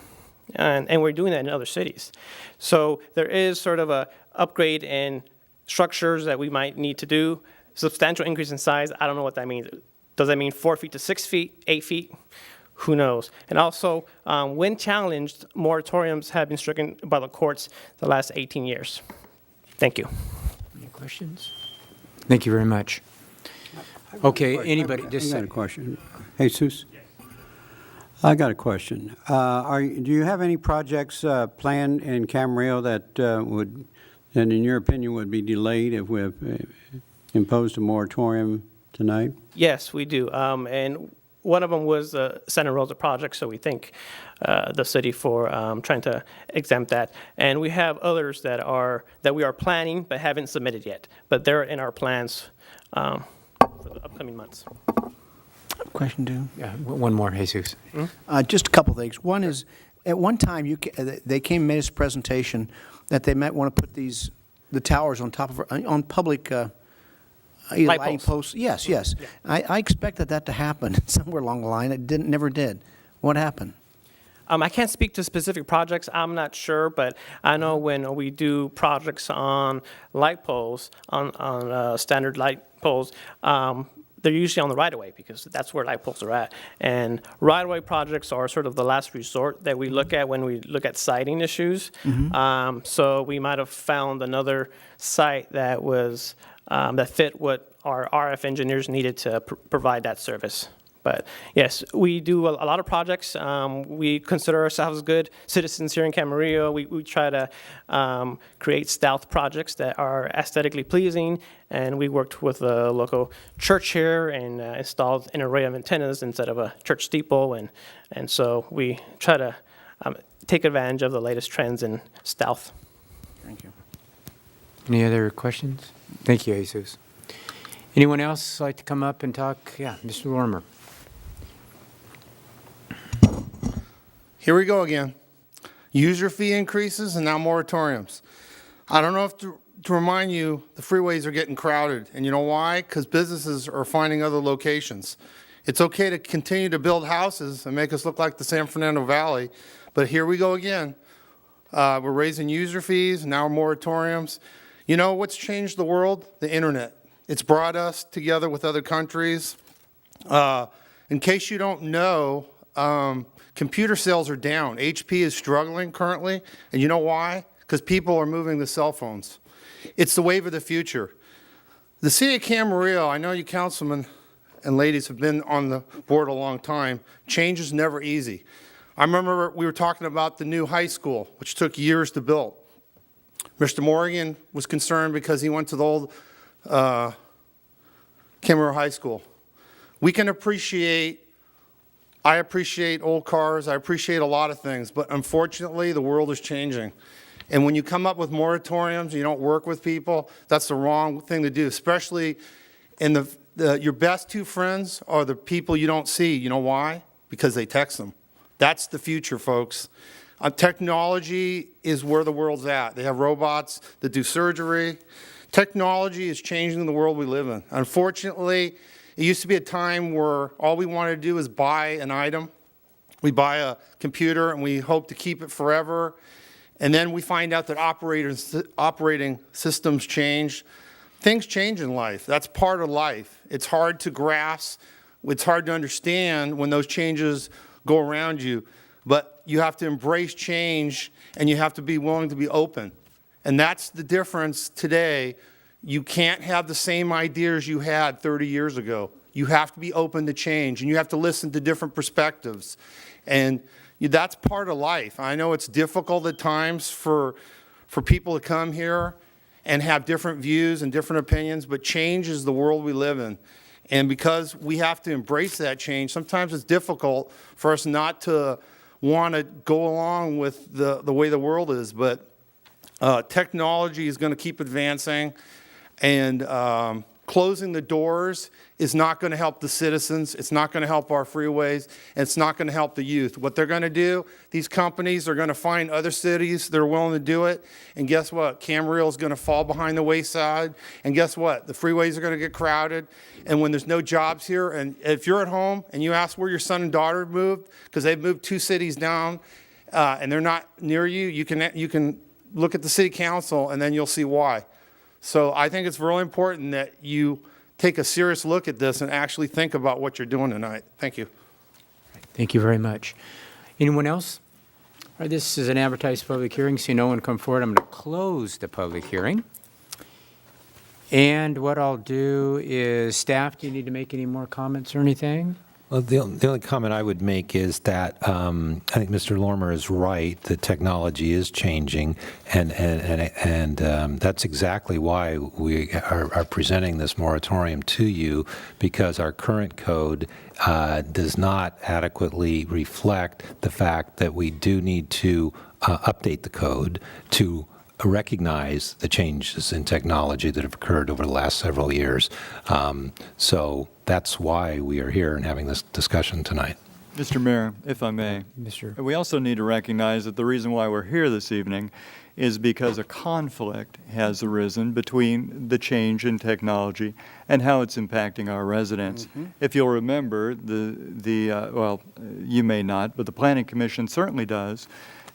And we're doing that in other cities. So there is sort of a upgrade in structures that we might need to do. Substantial increase in size, I don't know what that means. Does that mean 4 feet to 6 feet, 8 feet? Who knows? And also, when challenged, moratoriums have been stricken by the courts the last 18 years. Thank you. Any questions? Thank you very much. Okay, anybody? I got a question. Jesus? I got a question. Do you have any projects planned in Camarillo that in your opinion, would be delayed if we imposed a moratorium tonight? Yes, we do. And one of them was the Santa Rosa project, so we thank the city for trying to exempt that. And we have others that we are planning but haven't submitted yet. But they're in our plans for the upcoming months. Question two. Yeah, one more, Jesus. Just a couple things. One is, At one time, they came and made us a presentation that they might want to put the towers on top of, on public either Light lighting posts. posts. Yes, yes. I expected that to happen somewhere along the line. It never did. What happened? I can't speak to specific projects. I'm not sure, but I know when we do projects on light poles, on standard light poles, they're usually on the right-of-way because that's where light poles are at. And right-of-way projects are sort of the last resort that we look at when we look at siting issues. So we might have found another site that was that fit what our RF engineers needed to provide that service. But yes, we do a lot of projects. We consider ourselves good citizens here in Camarillo. We try to create stealth projects that are aesthetically pleasing, and we worked with a local church here and installed an array of antennas instead of a church steeple, and so we try to take advantage of the latest trends in stealth. Thank you. Any other questions? Thank you, Jesus. Anyone else like to come up and talk? Yeah, Mr. Lorimer. Here we go again. User fee increases and now moratoriums. I don't know if to remind you, the freeways are getting crowded. And you know why? Because businesses are finding other locations. It's okay to continue to build houses and make us look like the San Fernando Valley, but here we go again. We're raising user fees, now moratoriums. You know what's changed the world? The internet. It's brought us together with other countries. In case you don't know, computer sales are down. HP is struggling currently, and you know why? Because people are moving to cell phones. It's the wave of the future. The city of Camarillo, I know you councilmen and ladies have been on the board a long time. Change is never easy. I remember we were talking about the new high school, which took years to build. Mr. Morgan was concerned because he went to the old Camarillo High School. We can I appreciate old cars, I appreciate a lot of things, but unfortunately the world is changing. And when you come up with moratoriums and you don't work with people, that's the wrong thing to do, especially in your best two friends are the people you don't see. You know why? Because they text them. That's the future, folks. Technology is where the world's at. They have robots that do surgery. Technology is changing the world we live in. Unfortunately, it used to be a time where all we wanted to do is buy an item. We buy a computer and we hope to keep it forever. And then we find out that operating systems change. Things change in life. That's part of life. It's hard to grasp. It's hard to understand when those changes go around you. But you have to embrace change and you have to be willing to be open. And that's the difference today. You can't have the same ideas you had 30 years ago. You have to be open to change, and you have to listen to different perspectives. And that's part of life. I know it's difficult at times for people to come here and have different views and different opinions, but change is the world we live in. And because we have to embrace that change, sometimes it's difficult for us not to want to go along with the way the world is. But technology is going to keep advancing. And closing the doors is not going to help the citizens. It's not going to help our freeways. And it's not going to help the youth. What they're going to do, these companies are going to find other cities that are willing to do it. And guess what? Camarillo is going to fall behind the wayside. And guess what? The freeways are going to get crowded. And when there's no jobs here, and if you're at home and you ask where your son and daughter moved, because they've moved 2 cities down, and they're not near you, you can look at the city council and then you'll see why. So I think it's really important that you take a serious look at this and actually think about what you're doing tonight. Thank you. Thank you very much. Anyone else? All right, this is an advertised public hearing. See no one come forward. I'm going to close the public hearing. And what I'll do is, staff, do you need to make any more comments or anything? Well, the only comment I would make is that I think Mr. Lorimer is right. The technology is changing, and that's exactly why we are presenting this moratorium to you, because our current code does not adequately reflect the fact that we do need to update the code to recognize the changes in technology that have occurred over the last several years. So that's why we are here and having this discussion tonight. Mr. Mayor, if I may. Mr. We also need to recognize that the reason why we're here this evening is because a conflict has arisen between the change in technology and how it's impacting our residents. If you'll remember, well, you may not, but the Planning Commission certainly does,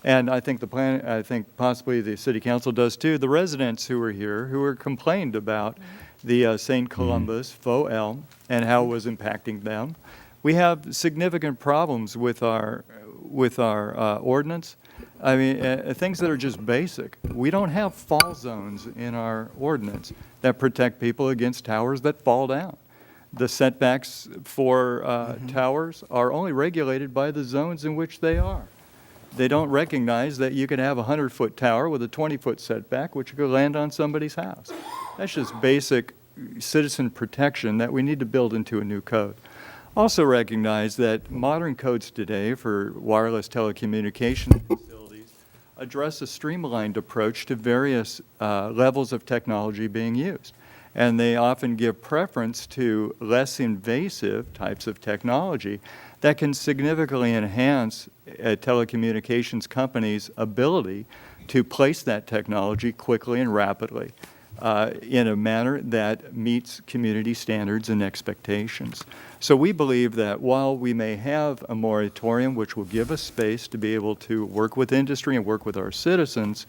and I think I think possibly the City Council does too. The residents who were here, who were complained about the St. Columbus faux L and how it was impacting them. We have significant problems with our ordinance. I mean, things that are just basic. We don't have fall zones in our ordinance that protect people against towers that fall down. The setbacks for towers are only regulated by the zones in which they are. They don't recognize that you can have a 100-foot tower with a 20-foot setback, which could land on somebody's house. That's just basic citizen protection that we need to build into a new code. Also recognize that modern codes today for wireless telecommunication facilities address a streamlined approach to various levels of technology being used. And they often give preference to less invasive types of technology that can significantly enhance a telecommunications company's ability to place that technology quickly and rapidly in a manner that meets community standards and expectations. So we believe that while we may have a moratorium, which will give us space to be able to work with industry and work with our citizens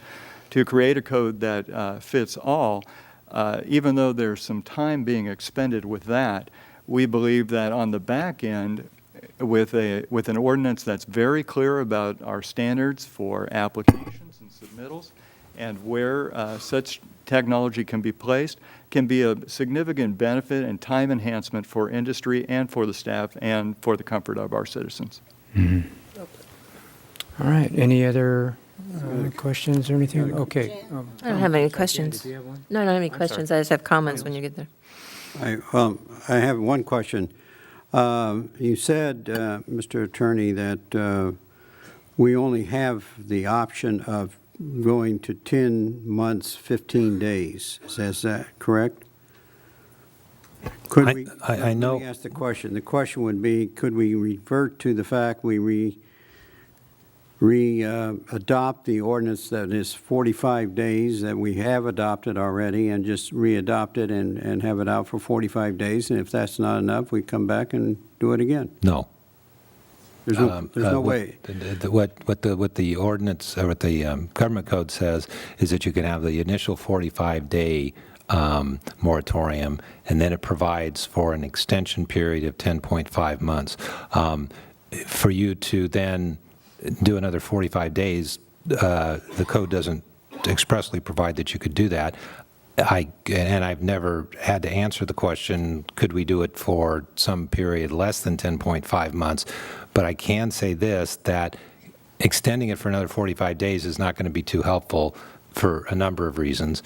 to create a code that fits all, even though there's some time being expended with that, we believe that on the back end, with an ordinance that's very clear about our standards for applications and submittals and where such technology can be placed, can be a significant benefit and time enhancement for industry and for the staff and for the comfort of our citizens. All right, any other questions or anything? Okay. I don't have any questions. Do you have one? No, I don't have any questions. I just have comments when you get there. I have one question. You said, Mr. Attorney, that we only have the option of going to 10 months, 15 days. Is that correct? Could we? I know. Let me ask the question. The question would be, could we revert to the fact we adopt the ordinance that is 45 days that we have adopted already and just re-adopt it and have it out for 45 days? And if that's not enough, we come back and do it again? No. There's no way. What the ordinance, or what the government code says is that you can have the initial 45-day moratorium, and then it provides for an extension period of 10.5 months. For you to then do another 45 days, the code doesn't expressly provide that you could do that. And I've never had to answer the question, could we do it for some period less than 10.5 months? But I can say this, that extending it for another 45 days is not going to be too helpful for a number of reasons.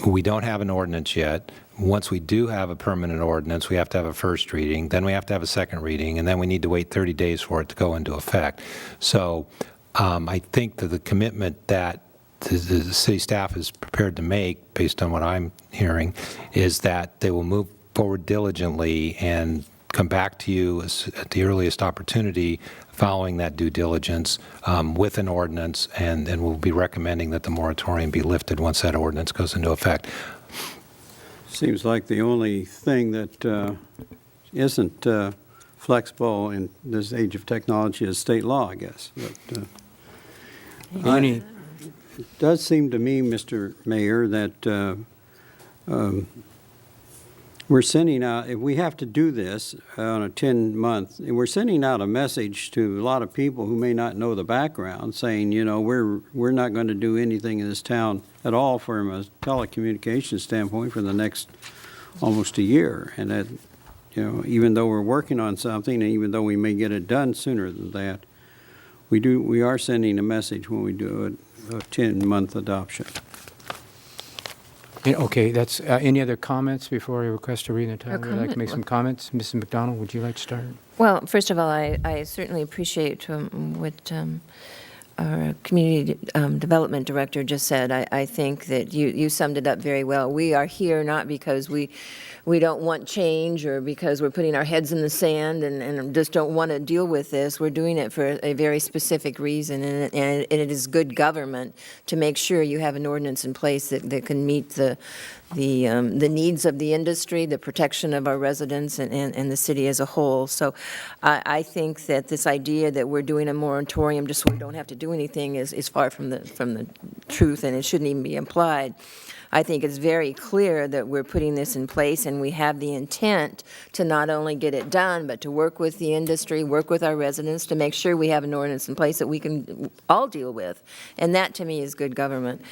We don't have an ordinance yet. Once we do have a permanent ordinance, we have to have a first reading, then we have to have a second reading, and then we need to wait 30 days for it to go into effect. So I think that the commitment that the city staff is prepared to make, based on what I'm hearing, is that they will move forward diligently and come back to you at the earliest opportunity following that due diligence with an ordinance, and we'll be recommending that the moratorium be lifted once that ordinance goes into effect. Seems like the only thing that isn't flexible in this age of technology is state law, I guess. But, it does seem to me, Mr. Mayor, that we're sending out, if we have to do this on a 10-month, we're sending out a message to a lot of people who may not know the background, saying, you know, we're not going to do anything in this town at all from a telecommunications standpoint for the next almost a year. And that, you know, even though we're working on something, and even though we may get it done sooner than that, we are sending a message when we do a 10-month adoption. Okay, that's, any other comments before I request a reading of the title? Would you like to comment? make some comments? Mrs. McDonald, would you like to start? Well, first of all, I certainly appreciate what our community development director just said. I think that you summed it up very well. We are here not because we don't want change or because we're putting our heads in the sand and just don't want to deal with this. We're doing it for a very specific reason, and it is good government to make sure you have an ordinance in place that can meet the needs of the industry, the protection of our residents, and the city as a whole. So I think that this idea that we're doing a moratorium just so we don't have to do anything is far from the truth, and it shouldn't even be implied. I think it's very clear that we're putting this in place, and we have the intent to not only get it done, but to work with the industry, work with our residents to make sure we have an ordinance in place that we can all deal with. And that, to me, is good government.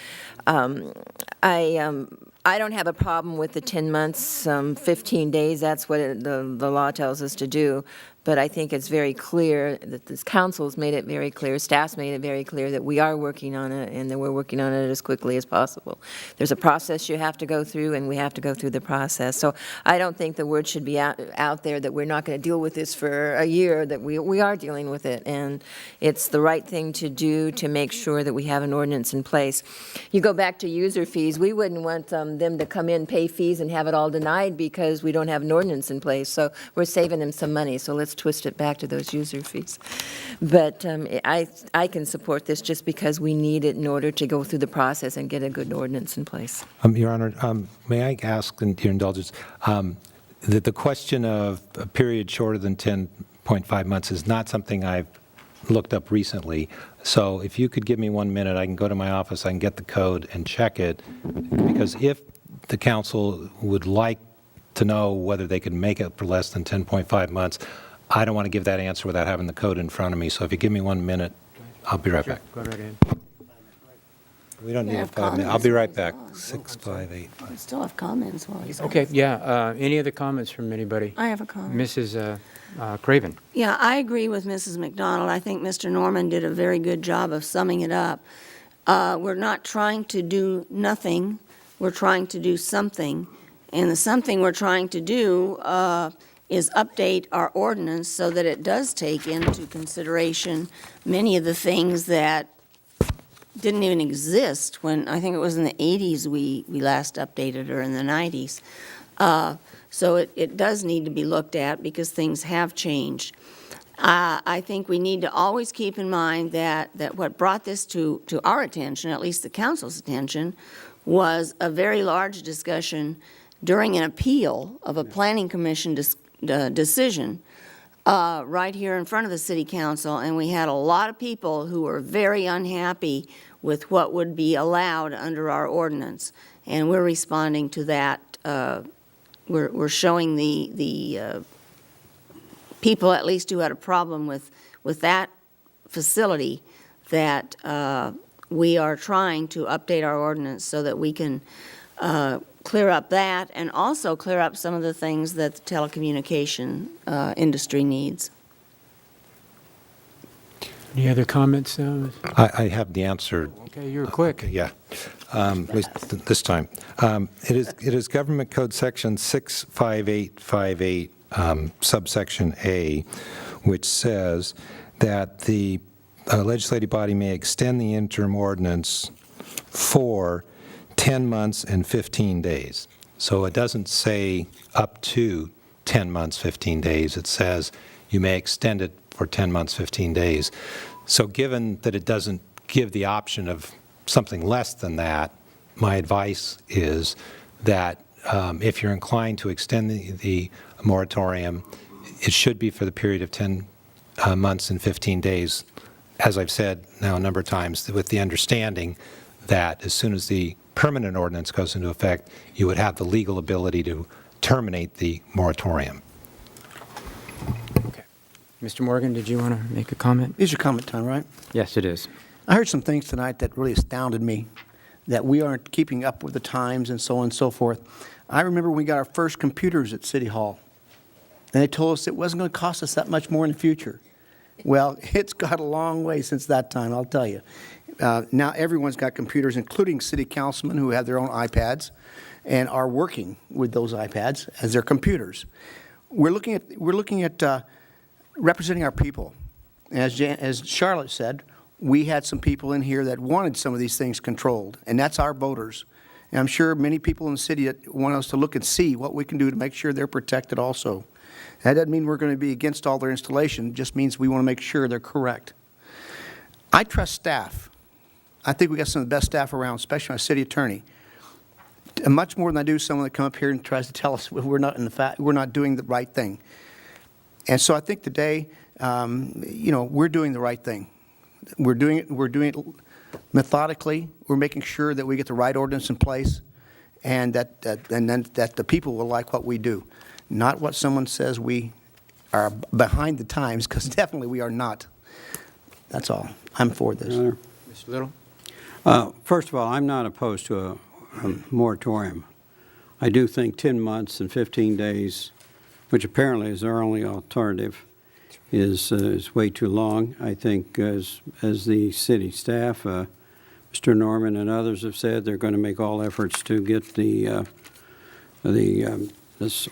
I don't have a problem with the 10 months, 15 days. That's what the law tells us to do. But I think it's very clear that this council's made it very clear, staff's made it very clear that we are working on it and that we're working on it as quickly as possible. There's a process you have to go through, and we have to go through the process. So I don't think the word should be out there that we're not going to deal with this for a year, that we are dealing with it. And it's the right thing to do to make sure that we have an ordinance in place. You go back to user fees, we wouldn't want them to come in, pay fees, and have it all denied because we don't have an ordinance in place. So we're saving them some money. So let's twist it back to those user fees. But I can support this just because we need it in order to go through the process and get a good ordinance in place. Your Honor, may I ask, in your indulgence, that the question of a period shorter than 10.5 months is not something I've looked up recently. So if you could give me 1 minute, I can go to my office, I can get the code and check it. Because if the council would like to know whether they could make it for less than 10.5 months, I don't want to give that answer without having the code in front of me. So if you give me 1 minute, I'll be right back. Go right ahead. We don't need a have 5 minute. I'll comments be right as back. well. 6, 5, 8. We still have comments while he's. Okay, yeah, any other comments from anybody? I have a comment. Mrs. Craven? Yeah, I agree with Mrs. McDonald. I think Mr. Norman did a very good job of summing it up. We're not trying to do nothing, we're trying to do something. And the something we're trying to do is update our ordinance so that it does take into consideration many of the things that didn't even exist when, I think it was in the 80s we last updated, or in the 90s. So it does need to be looked at because things have changed. I think we need to always keep in mind that what brought this to our attention, at least the council's attention, was a very large discussion during an appeal of a planning commission decision right here in front of the city council, and we had a lot of people who were very unhappy with what would be allowed under our ordinance, and we're responding to that. We're showing the people, at least who had a problem with that facility, that we are trying to update our ordinance so that we can clear up that, and also clear up some of the things that the telecommunication industry needs. Any other comments? I have the answer. Okay, you're quick. Yeah, at least this time. It is Government Code Section 65858, subsection A, which says that the legislative body may extend the interim ordinance for 10 months and 15 days. So it doesn't say up to 10 months, 15 days. It says you may extend it for 10 months, 15 days. So given that it doesn't give the option of something less than that, my advice is that if you're inclined to extend the moratorium, it should be for the period of 10 months and 15 days, as I've said now a number of times, with the understanding that as soon as the permanent ordinance goes into effect, you would have the legal ability to terminate the moratorium. Okay. Mr. Morgan, did you want to make a comment? Is your comment time, right? Yes, it is. I heard some things tonight that really astounded me, that we aren't keeping up with the times and so on and so forth. I remember when we got our first computers at City Hall, and they told us it wasn't going to cost us that much more in the future. Well, it's got a long way since that time, I'll tell you. Now everyone's got computers, including city councilmen who have their own iPads and are working with those iPads as their computers. We're looking at representing our people. As Charlotte said, we had some people in here that wanted some of these things controlled, and that's our voters. And I'm sure many people in the city that want us to look and see what we can do to make sure they're protected also. That doesn't mean we're going to be against all their installation, it just means we want to make sure they're correct. I trust staff. I think we got some of the best staff around, especially my city attorney. Much more than I do someone that come up here and tries to tell us we're not doing the right thing. And so I think today, we're doing the right thing. We're doing it methodically. We're making sure that we get the right ordinance in place, and that the people will like what we do, not what someone says we are behind the times, because definitely we are not. That's all. I'm for this. Your Honor. Mr. Little? First of all, I'm not opposed to a moratorium. I do think 10 months and 15 days, which apparently is our only alternative, is way too long. I think as the city staff, Mr. Norman and others have said, they're going to make all efforts to get this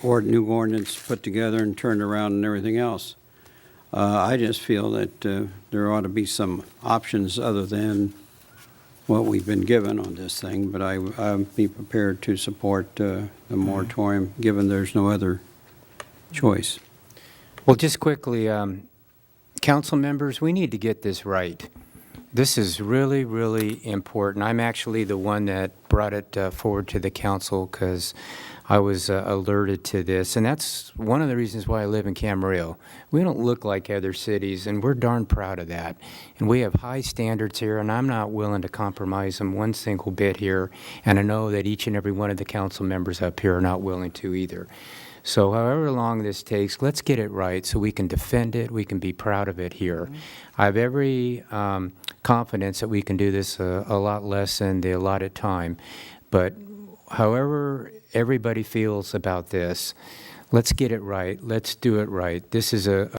new ordinance put together and turned around and everything else. I just feel that there ought to be some options other than what we've been given on this thing, but I'd be prepared to support the moratorium, given there's no other choice. Well, just quickly, council members, we need to get this right. This is really, really important. I'm actually the one that brought it forward to the council because I was alerted to this, and that's one of the reasons why I live in Camarillo. We don't look like other cities, and we're darn proud of that. And we have high standards here, and I'm not willing to compromise them one single bit here, and I know that each and every one of the council members up here are not willing to either. So however long this takes, let's get it right so we can defend it, we can be proud of it here. I have every confidence that we can do this a lot less than the allotted time, but however everybody feels about this, let's get it right, let's do it right. This is a